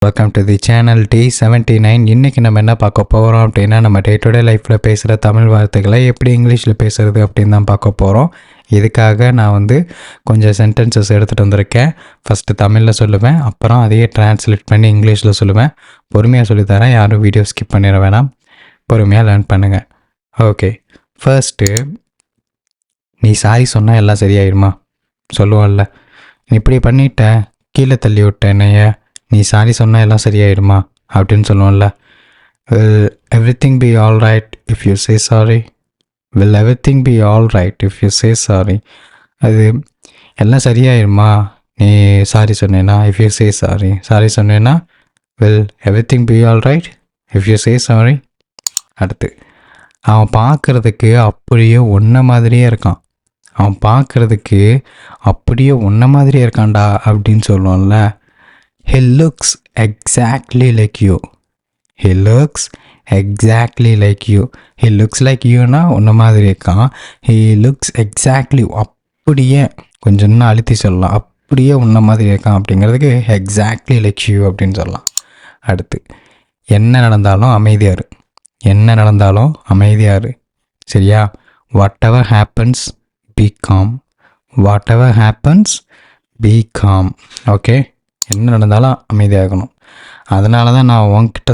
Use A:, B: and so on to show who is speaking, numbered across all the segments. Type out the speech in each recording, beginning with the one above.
A: Welcome to the channel T79. இன்றைக்கி நம்ம என்ன பார்க்க போகிறோம் அப்படின்னா, நம்ம டே டு டே லைஃப்பில் பேசுகிற தமிழ் வார்த்தைகளை எப்படி இங்கிலீஷில் பேசுகிறது அப்படின்னு தான் பார்க்க போகிறோம். இதுக்காக நான் கொஞ்சம் சென்டென்சஸ் எடுத்துகிட்டு வந்திருக்கேன். ஃபஸ்ட்டு தமிழில் சொல்லுவேன், அப்புறம் அதையே ட்ரான்ஸ்லேட் பண்ணி இங்கிலீஷில் சொல்லுவேன். பொறுமையாக சொல்லித்தரேன், யாரும் வீடியோ ஸ்கிப் பண்ணிட வேணாம், பொறுமையாக லேர்ன் பண்ணுங்கள். ஓகே, ஃபர்ஸ்ட்டு நீ சாரி சொன்னால் எல்லாம் சரியாயிடுமா சொல்லுவோம்ல. நீ இப்படி பண்ணிட்ட, கீழே தள்ளி விட்ட என்னைய, நீ சாரி சொன்னால் எல்லாம் சரியாயிடுமா அப்படின்னு சொல்லுவோம்ல. Will everything be all right if you say sorry. Will everything be all right if you say sorry. அது எல்லாம் சரியாயிடுமா நீ சாரி சொன்னேன்னா, if you say sorry. Sorry சொன்னேன்னா will everything be all right if you say sorry. அடுத்து, அவன் பார்க்குறதுக்கு அப்படியே ஒன்றை மாதிரியே இருக்கான். அவன் பார்க்குறதுக்கு அப்படியே ஒன்றை மாதிரியே இருக்கான்டா அப்படின்னு சொல்லுவோம்ல. He looks exactly like you. He looks exactly like you. He looks like youனா ஒன்றை மாதிரி இருக்கான். He looks exactly, அப்படியே கொஞ்சம் இன்னும் அழுத்தி சொல்லலாம், அப்படியே ஒன்றை மாதிரி இருக்கான் அப்படிங்கிறதுக்கு exactly like you அப்படின்னு சொல்லலாம். அடுத்து, என்ன நடந்தாலும் அமைதியாரு. என்ன நடந்தாலும் அமைதியாரு, சரியா? whatever happens be calm. whatever happens be calm. Okay, என்ன நடந்தாலும் அமைதியாகணும். அதனால தான் நான் உன்கிட்ட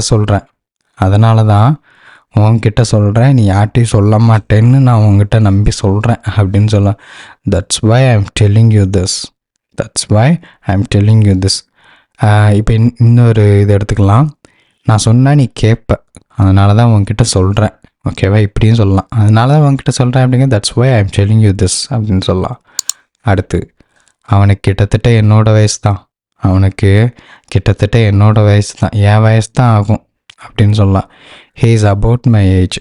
A: சொல்கிறேன், நீ யார்ட்டையும் சொல்ல மாட்டேன்னு நான் உங்ககிட்ட நம்பி சொல்கிறேன் அப்படின்னு சொல்ல. That's why I am telling you this. இப்போ இன்னொரு இது எடுத்துக்கலாம். நான் சொன்னால் நீ கேட்ப, அதனால தான் உங்ககிட்ட சொல்கிறேன், ஓகேவா? இப்படியும் சொல்லலாம். அதனால தான் உங்ககிட்ட சொல்கிறேன் அப்படிங்க. That's why I am telling you this அப்படின்னு சொல்லலாம். அடுத்து, அவனுக்கு கிட்டத்தட்ட என்னோட வயசு தான். என் வயசு தான் ஆகும் அப்படின்னு சொல்லலாம். he is about my age.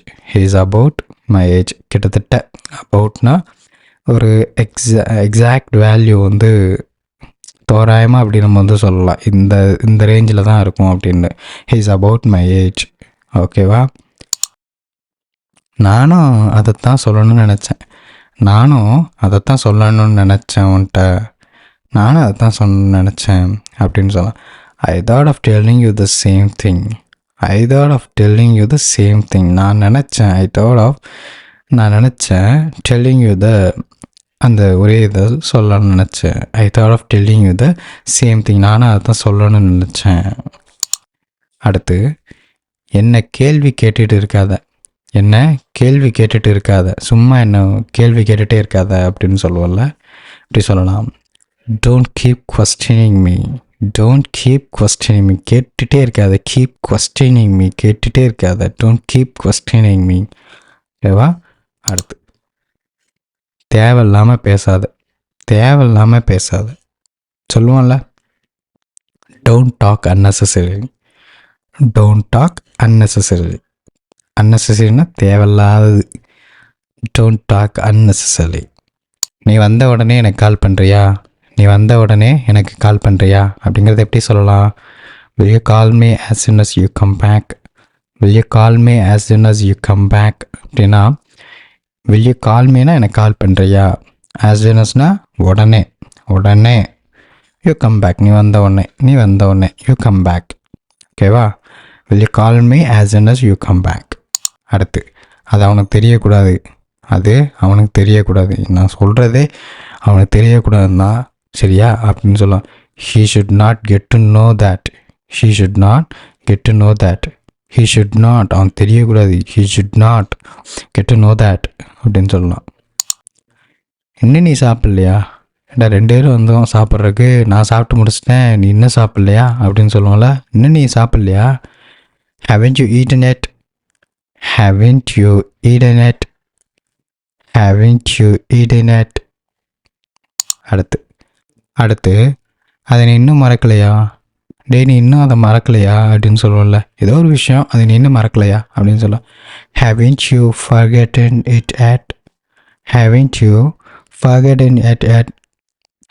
A: கிட்டத்தட்ட அபவுட்னா ஒரு எக்ஸாக்ட் வேல்யூ தோராயமாக அப்படி நம்ம சொல்லலாம். இந்த ரேஞ்சில் தான் இருக்கும் அப்படின்னு. he is about my age. ஓகேவா? நானும் அதைத்தான் சொல்லணும்னு நினச்சேன் உன்கிட்ட. நானும் அதைத்தான் நினச்சேன் அப்படின்னு சொல்லலாம். I thought of telling you the same thing. நான் நினச்சேன் telling you the, அந்த ஒரே இதை சொல்லணும்னு நினச்சேன். I thought of telling you the same thing. நானும் அதைத்தான் சொல்லணும்னு நினச்சேன். அடுத்து, என்ன கேள்வி கேட்டுட்டு இருக்காத, சும்மா என்ன கேள்வி கேட்டுகிட்டே இருக்காத அப்படின்னு சொல்லுவோம்ல. இப்படி சொல்லலாம். Don't keep questioning me. கேட்டுகிட்டே இருக்காத. Don't keep questioning me. ஓகேவா? அடுத்து, தேவையில்லாமல் பேசாத சொல்லுவோம்ல. Don't talk unnecessarily. unnecessaryனா தேவையில்லாதது. Don't talk unnecessarily. நீ வந்த உடனே எனக்கு கால் பண்ணுறியா அப்படிங்கிறத எப்படி சொல்லலாம்? will you call me as soon as you come back. அப்படின்னா, will you call meனா எனக்கு கால் பண்ணுறியா, as soon asனா உடனே. you come back, நீ வந்த உடனே you come back. ஓகேவா? will you call me as soon as you come back. அடுத்து, அது அவனுக்கு தெரியக்கூடாது. நான் சொல்கிறதே அவனுக்கு தெரியக்கூடாதுன்னா சரியா அப்படின்னு சொல்லலாம். he should not get to know that. அவன் தெரியக்கூடாது. he should not get to know that அப்படின்னு சொல்லலாம். இன்னும் நீ சாப்பிட்லையா? ஏண்டா 2 பேரும் வந்தோம் சாப்பிட்றதுக்கு, நான் சாப்பிட்டு முடிச்சிட்டேன், நீ இன்னும் சாப்பிட்லையா அப்படின்னு சொல்லுவோம்ல. இன்னும் நீ சாப்பிட்லையா? haven't you eaten it. அடுத்து, அதை நீ இன்னும் மறக்கலையா? நீ இன்னும் அதை மறக்கலையா அப்படின்னு சொல்லுவோம்ல. ஏதோ ஒரு விஷயம், அதை நீ இன்னும் மறக்கலையா அப்படின்னு சொல்லலாம். haven't you forgotten it yet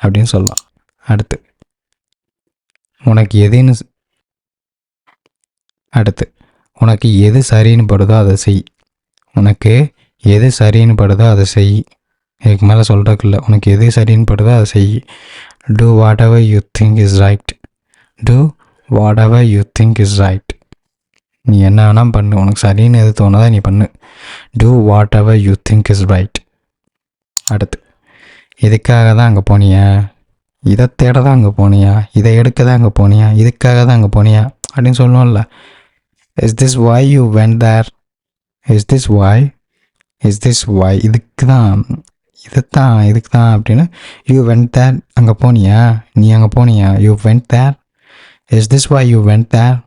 A: அப்படின்னு சொல்லலாம். அடுத்து, உனக்கு எது சரின்னு படுதோ அதை செய். இதுக்கு மேலே சொல்கிறதுக்குள்ள, உனக்கு எது சரின்னு படுதோ அதை செய். do whatever you think is right. What ever you think is right. நீ என்ன வேணால் பண்ணு, உனக்கு சரின்னு எது தோணுதோ நீ பண்ணு. Do whatever you think is right. அடுத்து, இதுக்காக தான் அங்கே போனியா, இதை தேட தான் அங்கே போனியா, இதை எடுக்க தான் அங்கே போனியா, இதுக்காக தான் அங்கே போனியா அப்படின்னு சொல்லுவோம்ல. Is this why you went there, is this why, is this why, இதுக்கு தான் இதுக்கு தான் அப்படின்னு. யூ வென்ட் தேர், அங்கே போனியா, நீ அங்கே போனியா, you went there. Is this why you went there,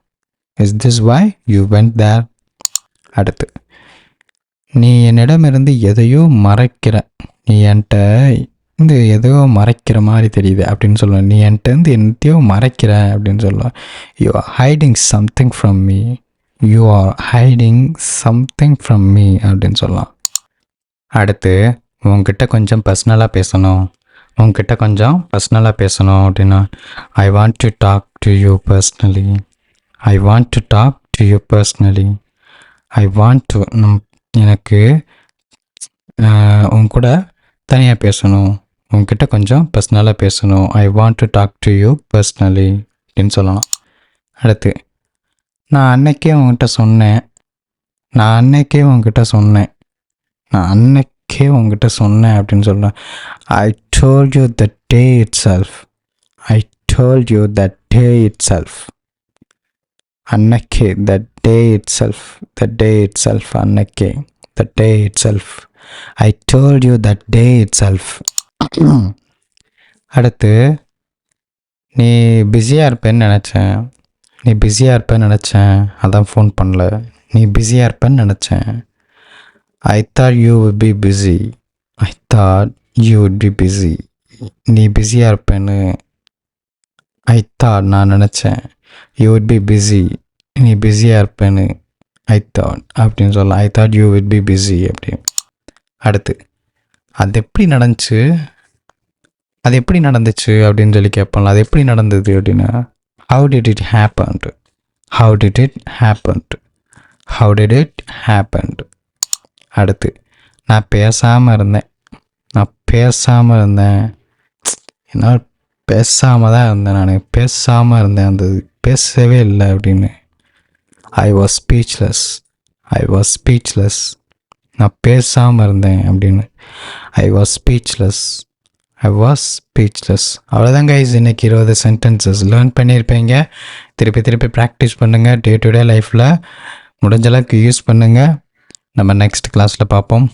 A: is this why you went there. அடுத்து, நீ என்னிடமிருந்து எதையோ மறைக்கிற, நீ என்கிட்ட இந்த எதையோ மறைக்கிற மாதிரி தெரியுது அப்படின்னு சொல்லுவேன். நீ என்கிட்ட இருந்து என்னத்தையோ மறைக்கிற அப்படின்னு சொல்லுவேன். You are hiding something from me, you are hiding something from me அப்படின்னு சொல்லலாம். அடுத்து, உங்ககிட்ட கொஞ்சம் பர்சனலாக பேசணும், உங்ககிட்ட கொஞ்சம் பர்சனலாக பேசணும் அப்படின்னா, I want to talk to you personally, I want to talk to you personally, I want to, எனக்கு உன் கூட தனியாக பேசணும், உங்ககிட்ட கொஞ்சம் பர்சனலாக பேசணும், I want to talk to you personally அப்படின்னு சொல்லலாம். அடுத்து, நான் அன்னைக்கே உங்ககிட்ட சொன்னேன், நான் அன்னைக்கே உங்ககிட்ட சொன்னேன், நான் அன்னைக்கே உங்ககிட்ட சொன்னேன் அப்படின்னு சொல்லலாம். I told you the day itself, I told you the day itself. அன்னைக்கே, the day itself, the day itself, அன்னைக்கே, the day itself, I told you the day itself. அடுத்து, நீ பிஸியாக இருப்பேன்னு நினச்சேன், நீ பிஸியாக இருப்பேன்னு நினச்சேன், அதான் ஃபோன் பண்ணல, நீ பிஸியாக இருப்பேன்னு நினச்சேன். I thought you would be busy, I thought you would be busy. நீ பிஸியாக இருப்பேன்னு ஐ தாட் நான் நினச்சேன், யூ வுட் பி பிஸி, நீ பிஸியாக இருப்பேன்னு ஐ தாட் அப்படின்னு சொல்லலாம். I thought you would be busy அப்படி. அடுத்து, அது எப்படி நடந்துச்சு, அது எப்படி நடந்துச்சு அப்படின்னு சொல்லி கேட்போம்ல. அது எப்படி நடந்தது அப்படின்னா, how did it happened, how did it happened, how did it happened. அடுத்து, நான் பேசாமல் இருந்தேன், நான் பேசாமல் இருந்தேன், என்னால் பேசாமல் தான் இருந்தேன், நான் பேசாமல் இருந்தேன், அந்த பேசவே இல்லை அப்படின்னு. I was speechless, I was speechless, நான் பேசாமல் இருந்தேன் அப்படின்னு. I was speechless, I was speechless. அவ்வளோதான் கைஸ், இன்றைக்கி 20 சென்டென்சஸ் லேர்ன் பண்ணியிருப்பீங்க. திருப்பி திருப்பி ப்ராக்டிஸ் பண்ணுங்கள். டே டு டே லைஃப்பில் முடிஞ்ச அளவுக்கு யூஸ் பண்ணுங்கள். நம்ம நெக்ஸ்ட் கிளாஸில் பார்ப்போம்.